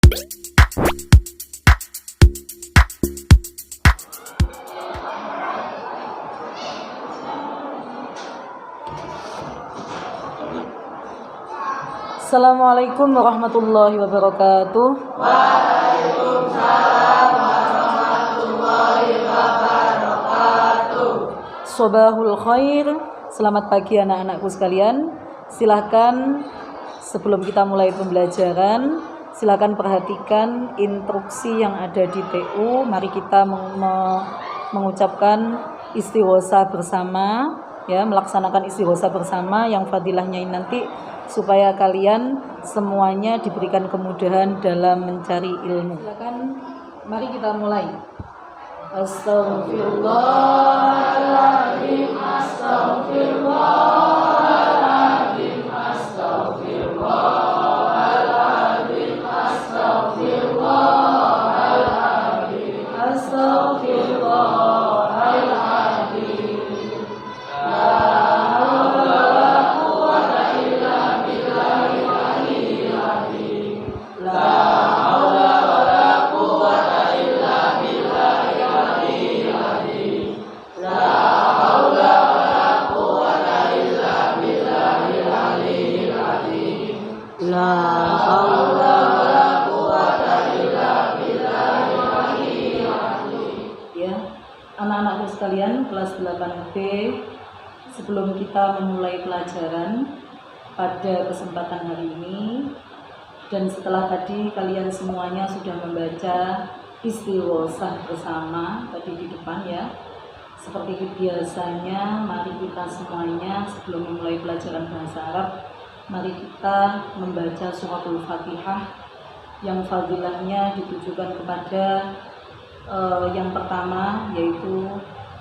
Assalamualaikum warahmatullahi wabarakatuh. Waalaikumsalam warahmatullahi wabarakatuh. Sobahul khair. Selamat pagi anak-anakku sekalian. Silahkan sebelum kita mulai pembelajaran, silahkan perhatikan instruksi yang ada di TU. Mari kita mengucapkan istighosah bersama, ya, melaksanakan istighosah bersama yang fadilahnya ini nanti supaya kalian semuanya diberikan kemudahan dalam mencari ilmu. Silakan, mari kita mulai. Astaghfirullahaladzim, astaghfirullahaladzim, astaghfirullahaladzim, astaghfirullahaladzim, astaghfirullahaladzim. Anak-anakku sekalian, kelas 8B, sebelum kita memulai pelajaran pada kesempatan hari ini, dan setelah tadi kalian semuanya sudah membaca istighosah bersama tadi di depan, ya, seperti biasanya, mari kita semuanya sebelum memulai pelajaran bahasa Arab, mari kita membaca suratul Fatihah yang fadilahnya ditujukan kepada yang pertama, yaitu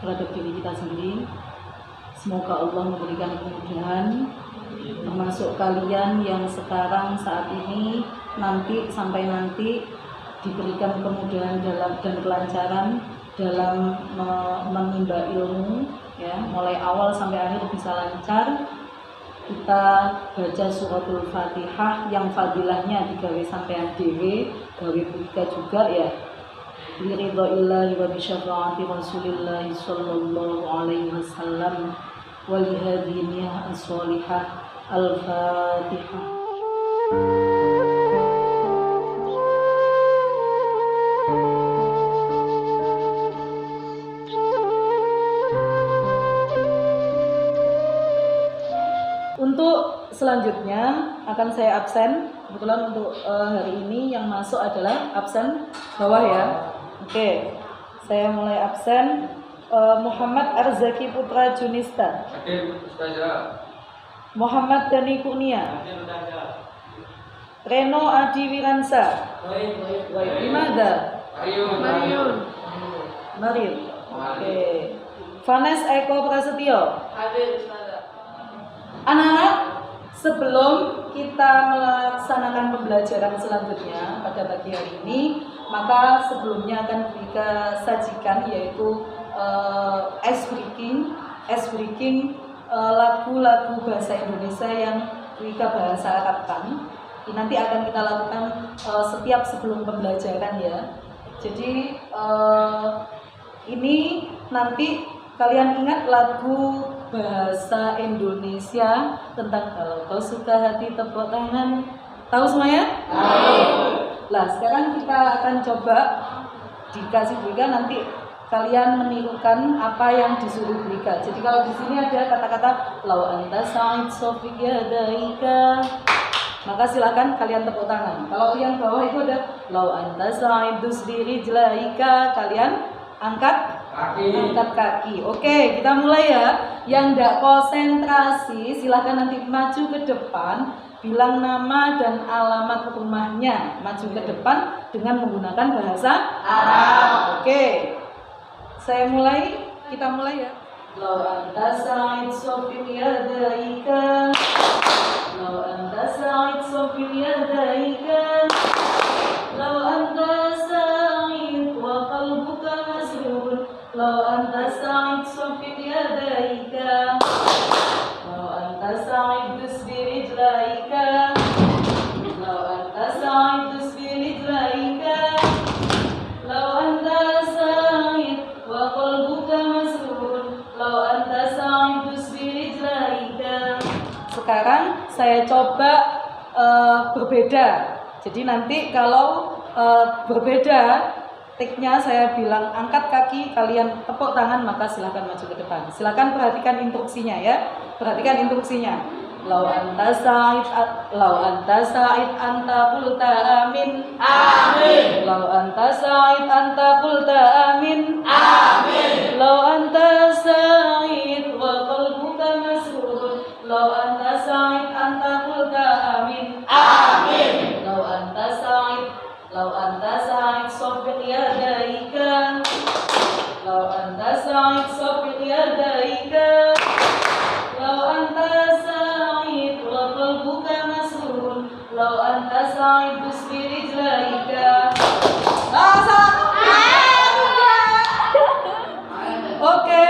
terhadap diri kita sendiri. Semoga Allah memberikan kemudahan, termasuk kalian yang sekarang saat ini sampai nanti diberikan kemudahan dan kelancaran dalam menimba ilmu, ya, mulai awal sampai akhir bisa lancar. Kita baca suratul Fatihah yang fadilahnya digawe sampai dewe, gawe buka juga, ya, biridha'illahi wa bisyafaati Rasulillahi sallallahu alaihi wasallam wa lihadhihi niyyah as-sholihah. Al-Fatihah. Untuk selanjutnya akan saya absen. Kebetulan untuk hari ini yang masuk adalah absen bawah, ya. Oke, saya mulai absen. Muhammad Arzaki Putra Junista. Hadir Ustazah. Muhammad Dani Kurnia. Hadir Ustazah. Reno Adi Wiransa. Baik. Dimana? Mariun. Oke. Vanes Eko Prasetyo. Hadir Ustazah. Anak-anak, sebelum kita melaksanakan pembelajaran selanjutnya pada pagi hari ini, maka sebelumnya akan kita sajikan yaitu ice breaking lagu-lagu bahasa Indonesia yang Wika bahasa Arabkan. Nanti akan kita lakukan setiap sebelum pembelajaran, ya. Jadi ini nanti kalian ingat lagu bahasa Indonesia tentang kalau kau suka hati tepuk tangan. Tahu semuanya? Tahu. Lah, sekarang kita akan coba dikasih Wika, nanti kalian menirukan apa yang disuruh Wika. Jadi kalau di sini ada kata-kata lau anta sa'id sofiq yadaika, maka silakan kalian tepuk tangan. Kalau yang bawah itu ada lau anta sa'id dusdiri jelaika, kalian angkat kaki. Oke, kita mulai, ya. Yang tidak konsentrasi silahkan nanti maju ke depan, bilang nama dan alamat rumahnya, maju ke depan dengan menggunakan bahasa Arab. Oke, kita mulai, ya. Lau anta sa'id sofiq yadaika, lau anta sa'id sofiq yadaika, lau anta sa'id wa qalbuka masrur, lau anta sa'id sofiq yadaika, lau anta sa'id dusbi rijlaika, lau anta sa'id dusbi rijlaika. sekarang saya coba berbeda. Jadi nanti kalau berbeda tekniknya saya bilang angkat kaki, kalian tepuk tangan, maka silakan maju ke depan. Silakan perhatikan instruksinya ya. Perhatikan instruksinya. Lau anta sa'id anta qulta amin. Amin. Lau anta sa'id anta qulta amin. Amin. Lau anta sa'id wa qalbuka masrur. Lau anta sa'id anta qulta amin. Amin. Lau anta sa'id sabbiq yadaika. Lau anta sa'id sabbiq yadaika. Lau anta sa'id wa qalbuka masrur. Lau anta sa'id bismi rijlaika. Oke.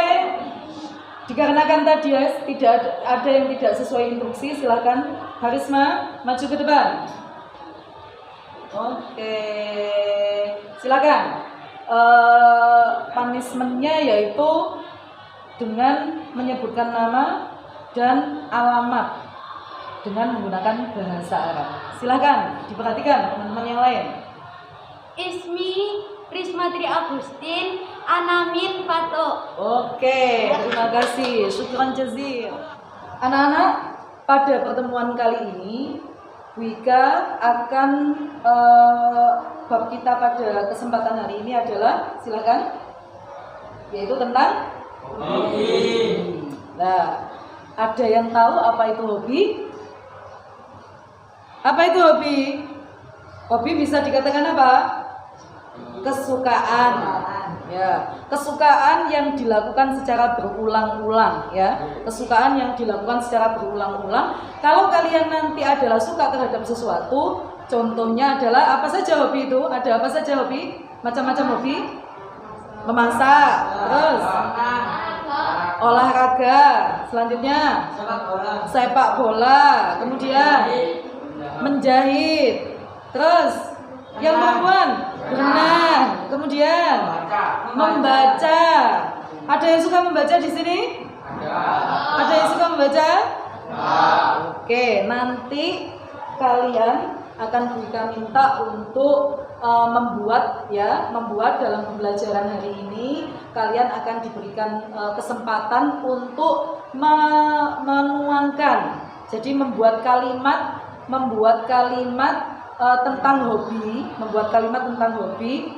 Dikarenakan tadi ya, tidak ada yang tidak sesuai instruksi, silakan Harisma maju ke depan. Oke, silakan. Punishment-nya yaitu dengan menyebutkan nama dan alamat dengan menggunakan bahasa Arab. Silakan diperhatikan teman-teman yang lain. Ismi Rismatri Agustin Anamin Pato. Oke, terima kasih. Syukran jazil. Anak-anak, pada pertemuan kali ini Wika akan bab kita pada kesempatan hari ini adalah, silakan, yaitu tentang hobi. Nah, ada yang tahu apa itu hobi? Apa itu hobi? Hobi bisa dikatakan apa? Kesukaan. Ya, kesukaan yang dilakukan secara berulang-ulang ya. Kesukaan yang dilakukan secara berulang-ulang. Kalau kalian nanti adalah suka terhadap sesuatu, contohnya adalah apa saja hobi itu? Ada apa saja hobi? Macam-macam hobi. Memasak, terus olahraga, selanjutnya sepak bola, kemudian menjahit, terus yang perempuan berenang, kemudian membaca. Ada yang suka membaca di sini? Ada yang suka membaca? Oke, nanti kalian akan Wika minta untuk membuat dalam pembelajaran hari ini kalian akan diberikan kesempatan untuk menuangkan. Jadi membuat kalimat tentang hobi,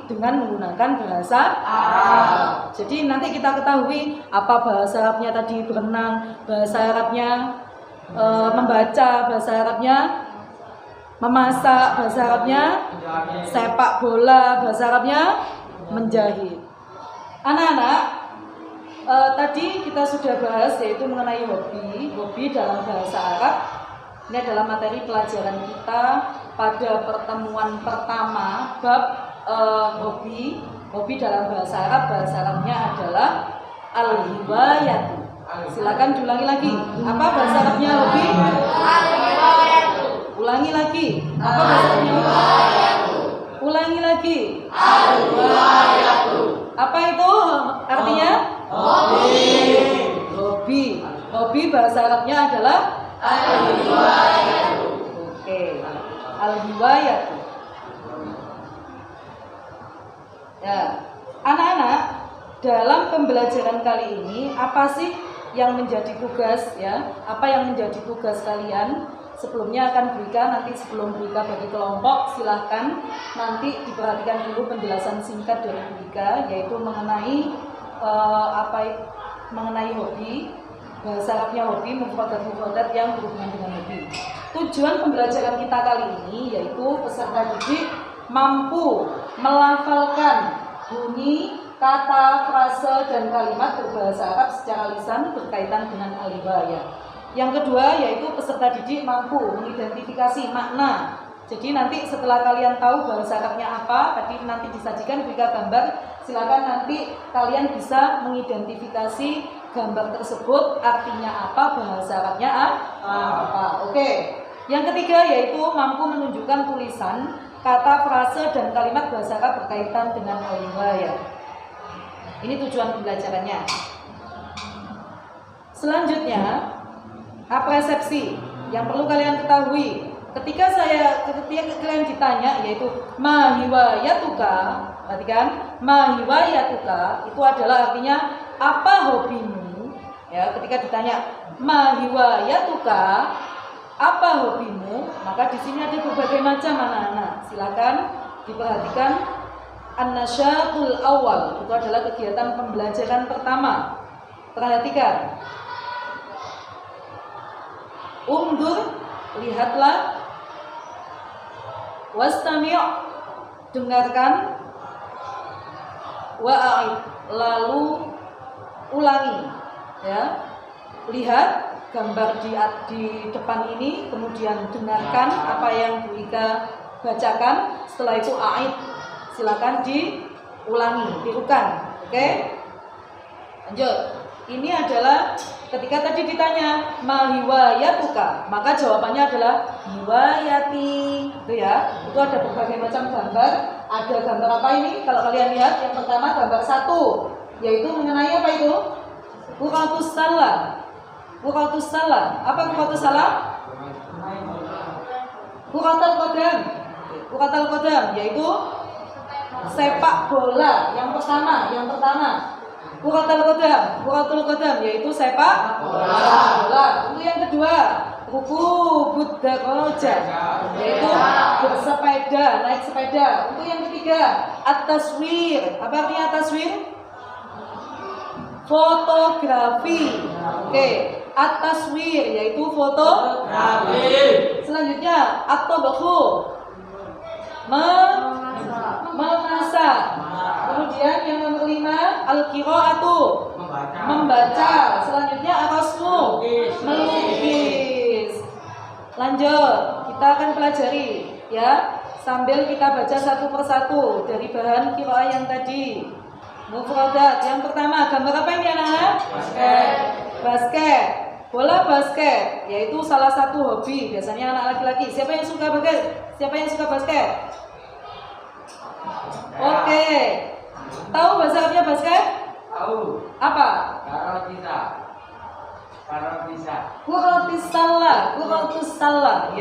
dengan menggunakan bahasa Arab. Jadi nanti kita ketahui apa bahasa Arabnya tadi berenang, bahasa Arabnya membaca, bahasa Arabnya memasak, bahasa Arabnya sepak bola, bahasa Arabnya menjahit. Anak-anak, tadi kita sudah bahas yaitu mengenai hobi dalam bahasa Arab. Ini adalah materi pelajaran kita pada pertemuan pertama bab hobi dalam bahasa Arab. Bahasa Arabnya adalah al-hiwayat. Silakan diulangi lagi. Apa bahasa Arabnya hobi? Al-hiwayat. Ulangi lagi. Apa bahasa Arabnya hobi? Ulangi lagi. Al-hiwayat. Apa itu artinya? Hobi bahasa Arabnya adalah al-hiwayat. Oke. Al-hiwayat. Ya, anak-anak, dalam pembelajaran kali ini apa sih yang menjadi tugas ya? Apa yang menjadi tugas kalian? Sebelumnya akan sebelum Wika bagi kelompok, silahkan nanti diperhatikan dulu penjelasan singkat dari Wika, yaitu mengenai mengenai hobi. Bahasa Arabnya hobi, mufradat yang berhubungan dengan hobi. Tujuan pembelajaran kita kali ini yaitu peserta didik mampu melafalkan bunyi, kata, frase, dan kalimat berbahasa Arab secara lisan berkaitan dengan al-hiwayah. Yang kedua yaitu peserta didik mampu mengidentifikasi makna. Jadi nanti setelah kalian tahu bahasa Arabnya apa, tadi nanti disajikan Wika gambar, silakan nanti kalian bisa mengidentifikasi gambar tersebut artinya apa, bahasa Arabnya apa. Oke. Yang ketiga yaitu mampu menunjukkan tulisan, kata, frase, dan kalimat bahasa Arab berkaitan dengan al-hiwayah. Ini tujuan pembelajarannya. Selanjutnya, apresiasi. yang perlu kalian ketahui. Ketika kalian ditanya yaitu ma hiwayatuka, perhatikan, ma hiwayatuka itu adalah artinya apa hobimu? Ya, ketika ditanya ma hiwayatuka, apa hobimu? Maka di sini ada berbagai macam anak-anak. Silakan diperhatikan. An-nasyatul awal itu adalah kegiatan pembelajaran pertama. Perhatikan. Undur, lihatlah. Wastami', dengarkan. Wa'id, lalu ulangi. Ya, lihat gambar di depan ini, kemudian dengarkan apa yang Bu Ika bacakan. Setelah itu a'id, silakan diulangi, tirukan. Oke? Lanjut. Ini adalah ketika tadi ditanya ma hiwayatuka, maka jawabannya adalah hiwayati. Itu ya. Itu ada berbagai macam gambar. Ada gambar apa ini? Kalau kalian lihat, yang pertama gambar 1, yaitu mengenai apa itu? Buqatus salam. Buqatus salam. Apa buqatus salam? Buqatul qadam. Buqatul qadam yaitu sepak bola. Yang pertama. Buqatul qadam yaitu sepak bola. Untuk yang kedua, rukubud darajah yaitu bersepeda, naik sepeda. Untuk yang ketiga, at-taswir. Apa artinya at-taswir? Fotografi. Oke, at-taswir yaitu fotografi. Selanjutnya, at-tabakhu, memasak. Kemudian yang nomor 5, al-qiraatu, membaca. Selanjutnya ar-rasmu, melukis. Lanjut, kita akan pelajari ya, sambil kita baca satu persatu dari bahan qiraah yang tadi. Mufradat. Yang pertama, gambar apa ini anak-anak? Basket. Bola basket yaitu salah satu hobi biasanya anak laki-laki. Siapa yang suka basket? Oke. Tahu bahasa Arabnya basket? Tahu. Apa? Kuratus salah.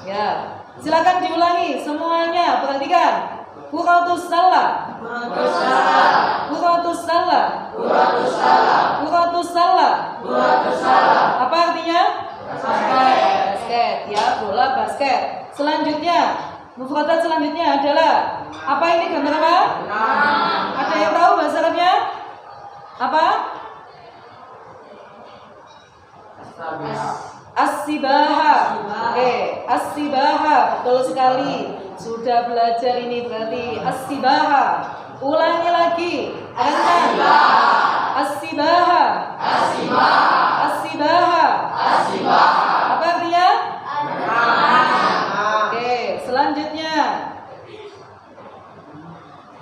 Ya. Silakan diulangi semuanya. Perhatikan. Kuratus salah. Apa artinya? Basket. Ya, bola basket. Selanjutnya, mufradat selanjutnya adalah apa ini gambar apa? Ada yang tahu bahasa Arabnya? Apa? As-sibaha. Oke, as-sibaha. Betul sekali. Sudah belajar ini berarti as-sibaha. Ulangi lagi. As-sibaha. Apa artinya? Oke, selanjutnya.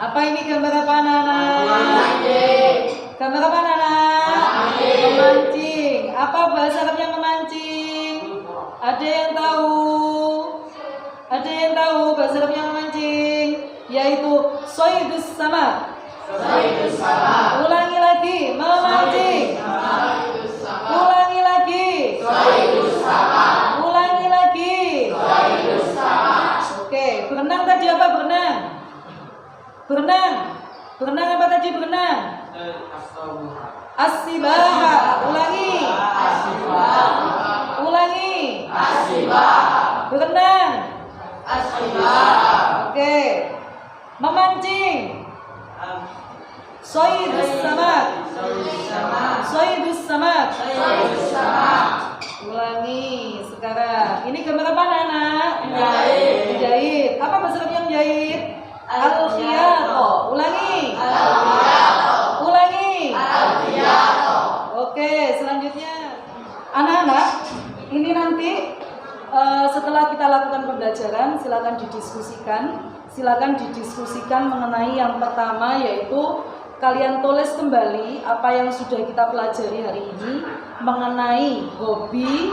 Apa ini gambar apa anak-anak? Gambar apa anak-anak? Memancing. Apa bahasa Arabnya memancing? Ada yang tahu? Bahasa Arabnya memancing yaitu soidus sama. Ulangi lagi, memancing. Ulangi lagi. Oke, berenang tadi apa berenang? Berenang apa tadi berenang? As-sibaha. Ulangi. Berenang. Oke. Memancing. Soidus samak. Ulangi sekarang. Ini gambar apa anak? Menjahit. Apa bahasa Arabnya menjahit? Al-khiyata. Ulangi. Oke, selanjutnya anak-anak, ini nanti setelah kita lakukan pembelajaran, silakan didiskusikan mengenai yang pertama, yaitu kalian tulis kembali apa yang sudah kita pelajari hari ini mengenai hobi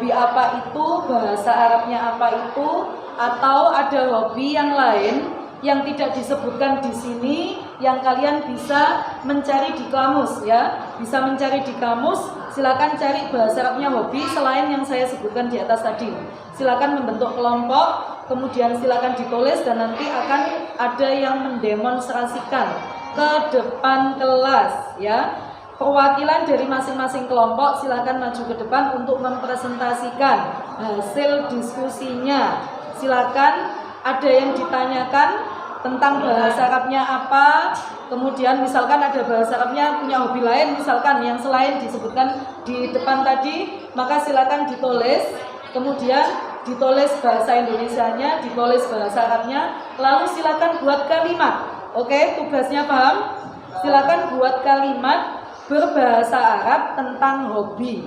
apa itu, bahasa Arabnya apa itu, atau ada hobi yang lain yang tidak disebutkan di sini yang kalian bisa mencari di kamus ya. Bisa mencari di kamus, silakan cari bahasa Arabnya hobi selain yang saya sebutkan di atas tadi. Silakan membentuk kelompok, kemudian silakan ditulis dan nanti akan ada yang mendemonstrasikan ke depan kelas ya. Perwakilan dari masing-masing kelompok silakan maju ke depan untuk mempresentasikan hasil diskusinya. Silakan, ada yang ditanyakan tentang bahasa Arabnya apa, kemudian misalkan ada bahasa Arabnya punya hobi lain misalkan yang selain disebutkan di depan tadi, maka silakan ditulis, kemudian ditulis bahasa Indonesianya, ditulis bahasa Arabnya, lalu silakan buat kalimat. Oke, tugasnya paham? Silakan buat kalimat berbahasa Arab tentang hobi.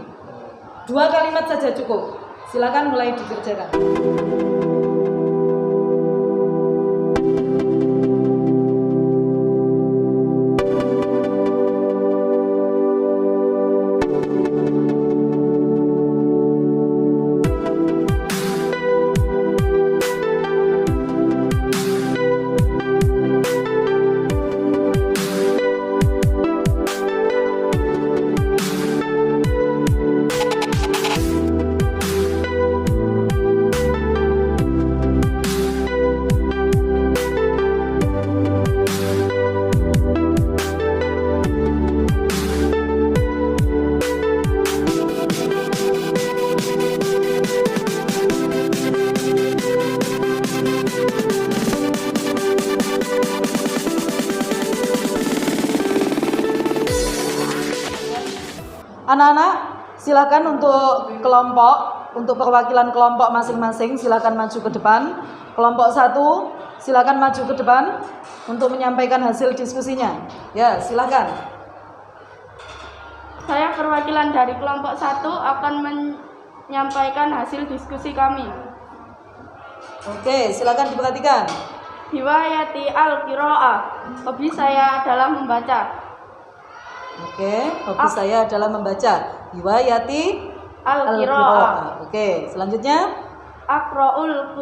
2 kalimat saja cukup. Silakan mulai dikerjakan. Anak-anak, silakan untuk kelompok, untuk perwakilan kelompok masing-masing, silakan maju ke depan. Kelompok 1, silakan maju ke depan untuk menyampaikan hasil diskusinya. Ya, silakan. Saya perwakilan dari kelompok 1 akan menyampaikan hasil diskusi kami. Oke, silakan diperhatikan. Hiwayati al-qiraah. Hobi saya adalah membaca. Oke, hobi saya adalah membaca. Hiwayati Al-qiraah. Oke, selanjutnya. Aqra'ul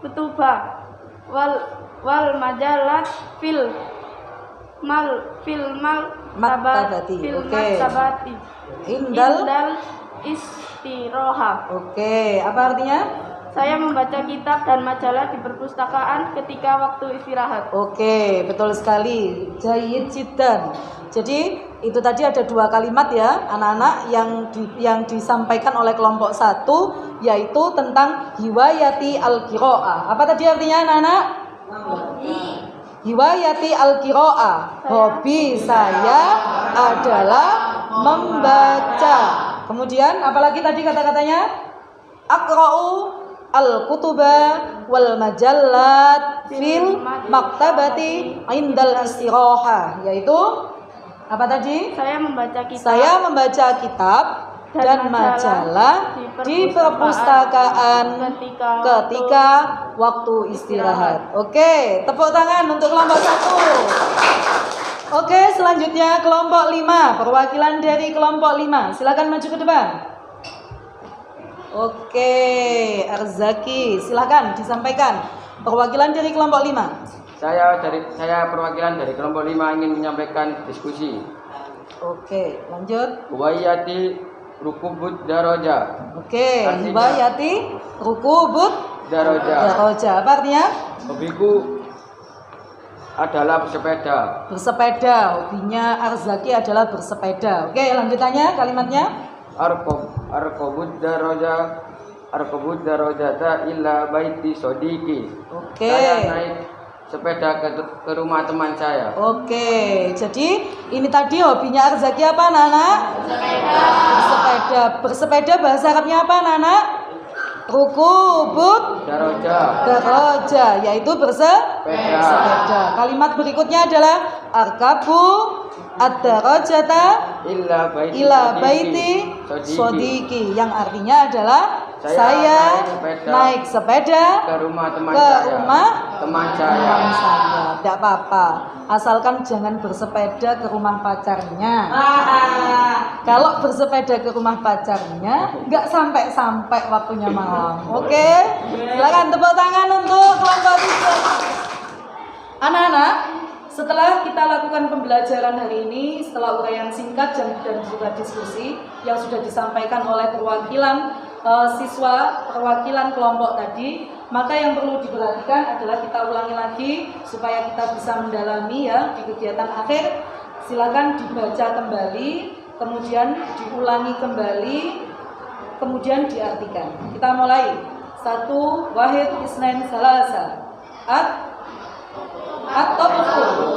kutubah wal majalat fil maktabati. maktabati. Indal istiroha. Oke, apa artinya? Saya membaca kitab dan majalah di perpustakaan ketika waktu istirahat. Oke, betul sekali. Jayyid jiddan. Jadi itu tadi ada 2 kalimat ya anak-anak yang disampaikan oleh kelompok 1, yaitu tentang hiwayati al-qiraah. Apa tadi artinya anak-anak? Hiwayati al-qiraah. Hobi saya adalah membaca. Kemudian apalagi tadi kata-katanya? Aqra'u al-kutuba wal majallat fil maktabati indal istiroha, yaitu apa tadi? Saya membaca kitab dan majalah di perpustakaan ketika waktu istirahat. Oke, tepuk tangan untuk kelompok 1. Oke, selanjutnya kelompok 5, perwakilan dari kelompok 5. Silakan maju ke depan. Oke, Arzaki, silakan disampaikan perwakilan dari kelompok 5. Saya perwakilan dari kelompok 5 ingin menyampaikan diskusi. Oke, lanjut. Huwayati rukubud daroja. Oke, huwayati rukubud daroja. Apa artinya? Hobiku adalah bersepeda. Bersepeda, hobinya Arzaki adalah bersepeda. Oke, lanjutannya kalimatnya. Arkobud darojata illa baiti sodiki. Oke. Saya naik sepeda ke rumah teman saya. Oke, jadi ini tadi hobinya Arzaki apa, Nana? Bersepeda. Bersepeda bahasa Arabnya apa, Nana? Rukubud daroja, yaitu bersepeda. Kalimat berikutnya adalah arkabu ad-darajata ila baiti sodiki, yang artinya adalah saya naik sepeda ke rumah teman saya. Tidak apa-apa, asalkan jangan bersepeda ke rumah pacarnya. Kalau bersepeda ke rumah pacarnya, nggak sampai waktunya malam. Oke, silakan tepuk tangan untuk kelompok 3. anak-anak, setelah kita lakukan pembelajaran hari ini, setelah uraian singkat dan juga diskusi yang sudah disampaikan oleh perwakilan siswa, perwakilan kelompok tadi, maka yang perlu diperhatikan adalah kita ulangi lagi supaya kita bisa mendalami ya di kegiatan akhir. Silakan dibaca kembali, kemudian diulangi kembali, kemudian diartikan. Kita mulai. 1, wahid, isnain, salasa. At-tabakhu,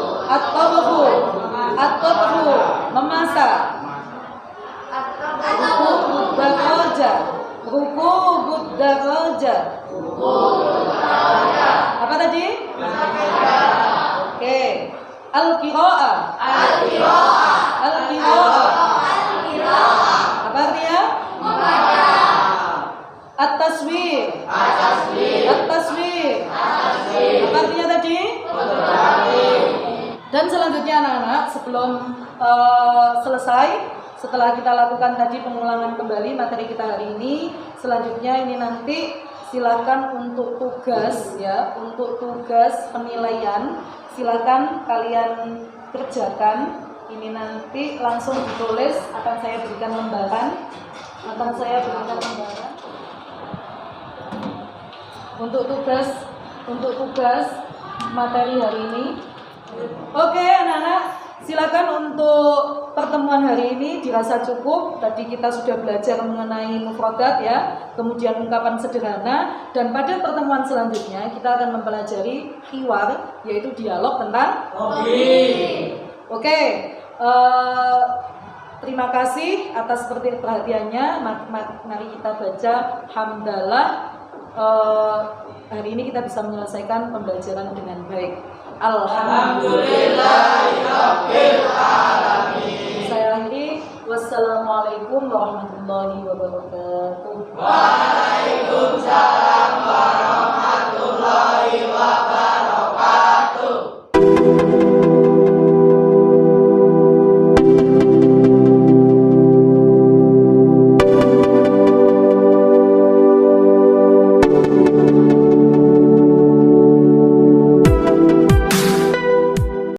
memasak. Rukubud daraja. Apa tadi? Oke. Al-qira'ah. Apa artinya? At-taswir. Apa artinya tadi? Dan selanjutnya anak-anak, sebelum selesai, setelah kita lakukan tadi pengulangan kembali materi kita hari ini, selanjutnya ini nanti silakan untuk tugas ya, untuk tugas penilaian silakan kalian kerjakan. Ini nanti langsung ditulis, akan saya berikan lembaran. Untuk tugas materi hari ini. Oke anak-anak, silakan untuk pertemuan hari ini dirasa cukup. Tadi kita sudah belajar mengenai mufradat ya, kemudian ungkapan sederhana, dan pada pertemuan selanjutnya kita akan mempelajari hiwar, yaitu dialog tentang Oke, terima kasih atas perhatiannya. Mari kita baca hamdalah. Hari ini kita bisa menyelesaikan pembelajaran dengan baik. Alhamdulillahirabbil alamin. Saya akhiri. Wassalamualaikum warahmatullahi wabarakatuh. Waalaikumsalam.